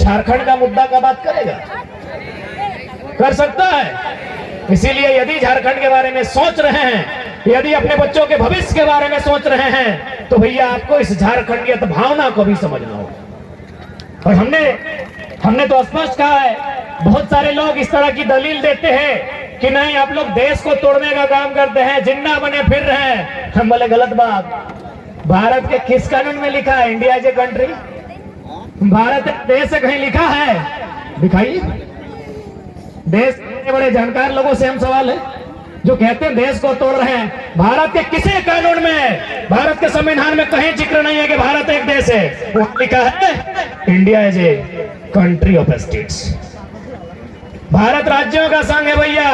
झारखंड का मुद्दा का बात करेगा? कर सकता है? इसीलिए यदि झारखंड के बारे में सोच रहे हैं, यदि अपने बच्चों के भविष्य के बारे में सोच रहे हैं, तो भैया आपको इस झारखंडियत भावना को भी समझना होगा। और हमने तो स्पष्ट कहा है, बहुत सारे लोग इस तरह की दलील देते हैं कि नहीं आप लोग देश को तोड़ने का काम करते हैं, जिन्ना बने फिर रहे हैं। हम बोले गलत बात। भारत के किस कानून में लिखा है India is a country? Bharat देश से कहीं लिखा है? दिखाइए। देश के बड़े जानकार लोगों से हम सवाल है जो कहते हैं देश को तोड़ रहे हैं। भारत के किसी कानून में, भारत के संविधान में कहीं जिक्र नहीं है कि भारत एक देश है। वो लिखा है India is a country of states. Bharat राज्यों का संघ है भैया।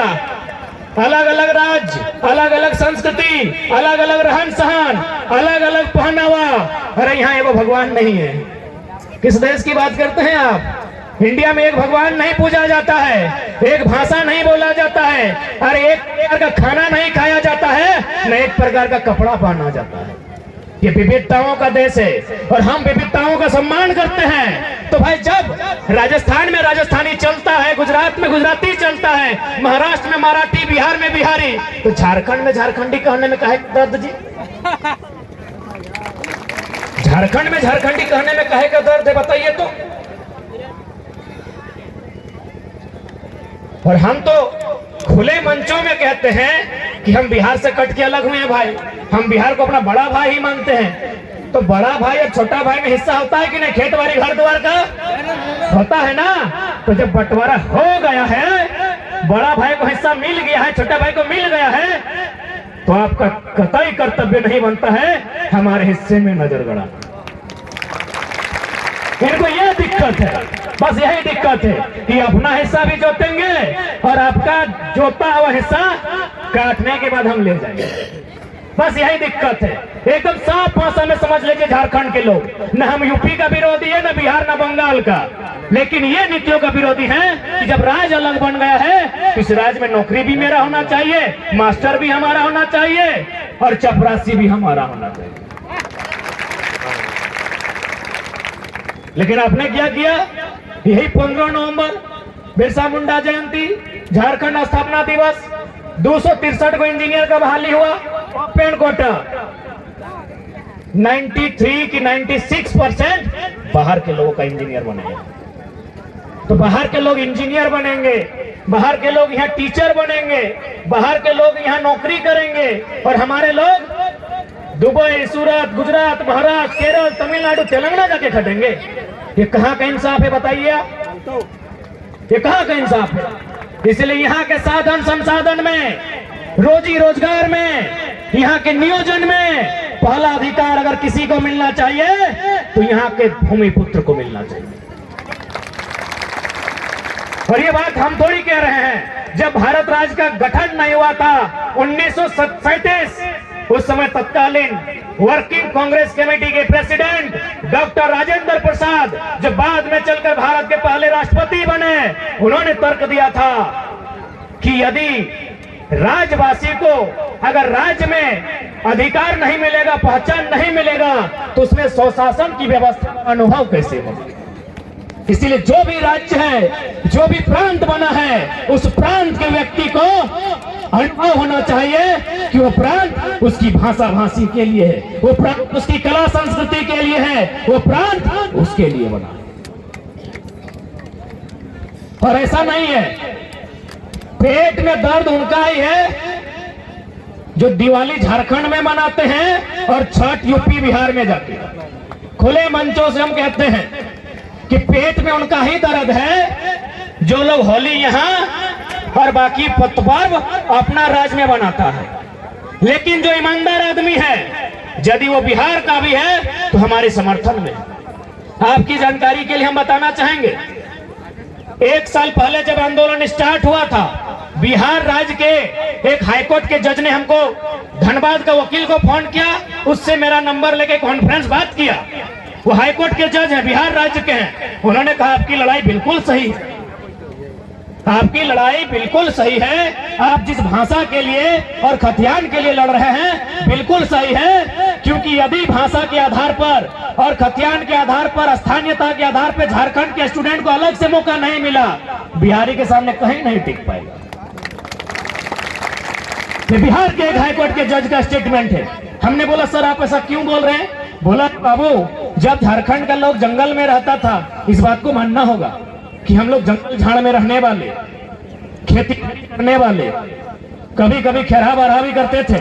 अलग अलग राज्य, अलग अलग संस्कृति, अलग अलग रहन सहन, अलग अलग पहनावा। अरे यहाँ एगो भगवान नहीं है। किस देश की बात करते हैं आप? इंडिया में एक भगवान नहीं पूजा जाता है, एक भाषा नहीं बोला जाता है, अरे एक प्रकार का खाना नहीं खाया जाता है, न एक प्रकार का कपड़ा पहना जाता है। ये विविधताओं का देश है और हम विविधताओं का सम्मान करते हैं। तो भाई जब राजस्थान में राजस्थानी चलता है, गुजरात में गुजराती चलता है, महाराष्ट्र में मराठी, बिहार में बिहारी, तो झारखंड में झारखंडी कहने में काहे दर्द जी? झारखंड में झारखंडी कहने में काहे का दर्द है बताइए तो? और हम तो खुले मंचों में कहते हैं कि हम बिहार से कट के अलग हुए हैं भाई, हम बिहार को अपना बड़ा भाई ही मानते हैं। तो बड़ा भाई और छोटा भाई में हिस्सा होता है कि नहीं? खेत बाड़ी घर द्वार का होता है ना। तो जब बंटवारा हो गया है, बड़ा भाई को हिस्सा मिल गया है, छोटा भाई को मिल गया है, तो आपका कतई कर्तव्य नहीं बनता है हमारे हिस्से में नजर गड़ा। इनको यह दिक्कत है, बस यही दिक्कत है कि अपना हिस्सा भी जोतेंगे और आपका जोता हुआ हिस्सा काटने के बाद हम ले जाएंगे। बस यही दिक्कत है। एकदम साफ भाषा में समझ लीजिए झारखंड के लोग, न हम यूपी का विरोधी है, न बिहार, न बंगाल का, लेकिन ये नीतियों का विरोधी है कि जब राज्य अलग बन गया है, इस राज्य में नौकरी भी मेरा होना चाहिए, मास्टर भी हमारा होना चाहिए और चपरासी भी हमारा होना चाहिए। लेकिन आपने क्या किया? यही 15 नवंबर बिरसा मुंडा जयंती, झारखंड स्थापना दिवस, 263 को इंजीनियर का बहाली हुआ, ओपन कोटा। 93 की 96% बाहर के लोगों का इंजीनियर बनेंगे। तो बाहर के लोग इंजीनियर बनेंगे, बाहर के लोग यहाँ टीचर बनेंगे, बाहर के लोग यहाँ नौकरी करेंगे और हमारे लोग दुबई, सूरत, गुजरात, महाराष्ट्र, केरल, तमिलनाडु, तेलंगाना जाके खटेंगे। ये कहाँ का इंसाफ है बताइए? ये कहाँ का इंसाफ है? इसलिए यहाँ के साधन संसाधन में, रोजी रोजगार में, यहाँ के नियोजन में पहला अधिकार अगर किसी को मिलना चाहिए तो यहाँ के भूमि पुत्र को मिलना चाहिए। और ये बात हम थोड़ी कह रहे हैं। जब भारत राज्य का गठन नहीं हुआ था 1937, उस समय तत्कालीन वर्किंग कांग्रेस कमेटी के प्रेसिडेंट डॉक्टर राजेंद्र प्रसाद, जो बाद में चलकर भारत के पहले राष्ट्रपति बने, उन्होंने तर्क दिया था कि यदि राज्यवासी को अगर राज्य में अधिकार नहीं मिलेगा, पहचान नहीं मिलेगा, तो उसमें स्वशासन की व्यवस्था का अनुभव कैसे होगा। इसीलिए जो भी राज्य है, जो भी प्रांत बना है, उस प्रांत के व्यक्ति को अनुभव होना चाहिए कि वो प्रांत उसकी भाषा भाषी के लिए है, वो प्रांत उसकी कला संस्कृति के लिए है, वो प्रांत उसके लिए बना है। और ऐसा नहीं है, पेट में दर्द उनका ही है जो दिवाली झारखंड में मनाते हैं और छठ यूपी बिहार में जाते हैं। खुले मंचों से हम कहते हैं कि पेट में उनका ही दर्द है जो लोग होली यहाँ और बाकी पर्व अपना राज्य में बनाता है। लेकिन जो ईमानदार आदमी है, यदि वो बिहार का भी है, तो हमारे समर्थन में। आपकी जानकारी के लिए हम बताना चाहेंगे, 1 साल पहले जब आंदोलन स्टार्ट हुआ था, बिहार राज्य के एक हाईकोर्ट के जज ने हमको धनबाद का वकील को फोन किया, उससे मेरा नंबर लेके कॉन्फ्रेंस बात किया। वो हाईकोर्ट के जज हैं, बिहार राज्य के हैं। उन्होंने कहा आपकी लड़ाई बिल्कुल सही है, आपकी लड़ाई बिल्कुल सही है। आप जिस भाषा के लिए और खतियान के लिए लड़ रहे हैं बिल्कुल सही है, क्योंकि यदि भाषा के आधार पर और खतियान के आधार पर, स्थानीयता के आधार पर झारखंड के स्टूडेंट को अलग से मौका नहीं मिला, बिहारी के सामने कहीं नहीं टिक पाएगा। बिहार के एक हाईकोर्ट के जज का स्टेटमेंट है। हमने बोला सर आप ऐसा क्यों बोल रहे हैं? बोला बाबू, जब झारखंड का लोग जंगल में रहता था, इस बात को मानना होगा कि हम लोग जंगल झाड़ में रहने वाले, खेती करने वाले, कभी कभी खेरा बारहा भी करते थे।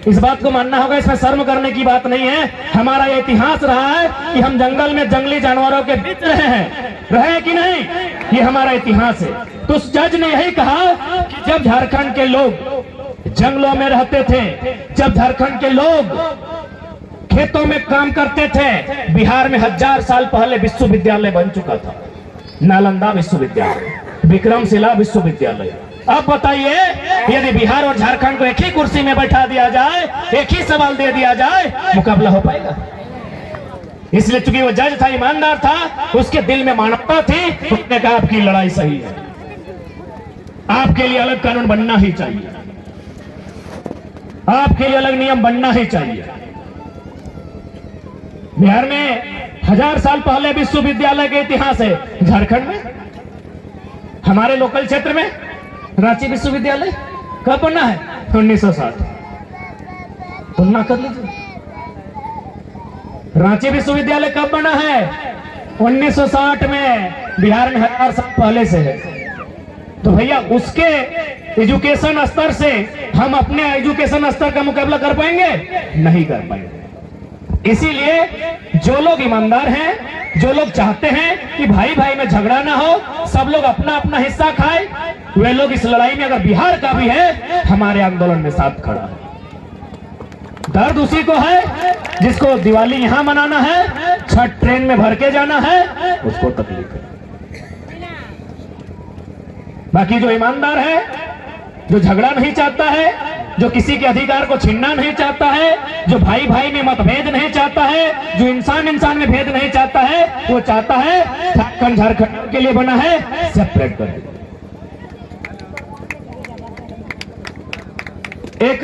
इस बात को मानना होगा, इसमें शर्म करने की बात नहीं है। हमारा ये इतिहास रहा है कि हम जंगल में जंगली जानवरों के बीच रहे कि नहीं, ये हमारा इतिहास है। तो उस जज ने यही कहा कि जब झारखंड के लोग जंगलों में रहते थे, जब झारखंड के लोग खेतों में काम करते थे, बिहार में 1000 साल पहले विश्वविद्यालय बन चुका था। नालंदा विश्वविद्यालय, विक्रमशिला विश्वविद्यालय। अब बताइए, यदि बिहार और झारखंड को एक ही कुर्सी में बैठा दिया जाए, एक ही सवाल दे दिया जाए, मुकाबला हो पाएगा? इसलिए चूंकि वो जज था, ईमानदार था, उसके दिल में मानवता थी, उसने कहा आपकी लड़ाई सही है, आपके लिए अलग कानून बनना ही चाहिए, आपके लिए अलग नियम बनना ही चाहिए। बिहार में 1000 साल पहले विश्वविद्यालय का इतिहास है। झारखंड में, हमारे लोकल क्षेत्र में रांची विश्वविद्यालय कब बना है? 1960। तुलना कर लीजिए, रांची विश्वविद्यालय कब बना है? 1960 में। बिहार में 1000 साल पहले से है। तो भैया उसके एजुकेशन स्तर से हम अपने एजुकेशन स्तर का मुकाबला कर पाएंगे? नहीं कर पाएंगे। इसीलिए जो लोग ईमानदार हैं, जो लोग चाहते हैं कि भाई भाई में झगड़ा ना हो, सब लोग अपना अपना हिस्सा खाए, वे लोग इस लड़ाई में, अगर बिहार का भी है, हमारे आंदोलन में साथ खड़ा है। दर्द उसी को है जिसको दिवाली यहां मनाना है, छठ ट्रेन में भर के जाना है, उसको तकलीफ है। बाकी जो ईमानदार है, जो झगड़ा नहीं चाहता है, जो किसी के अधिकार को छीनना नहीं चाहता है, जो भाई भाई में मतभेद नहीं चाहता है, जो इंसान इंसान में भेद नहीं चाहता है, वो चाहता है झारखंड के लिए बना है, सेपरेट कर दे। एक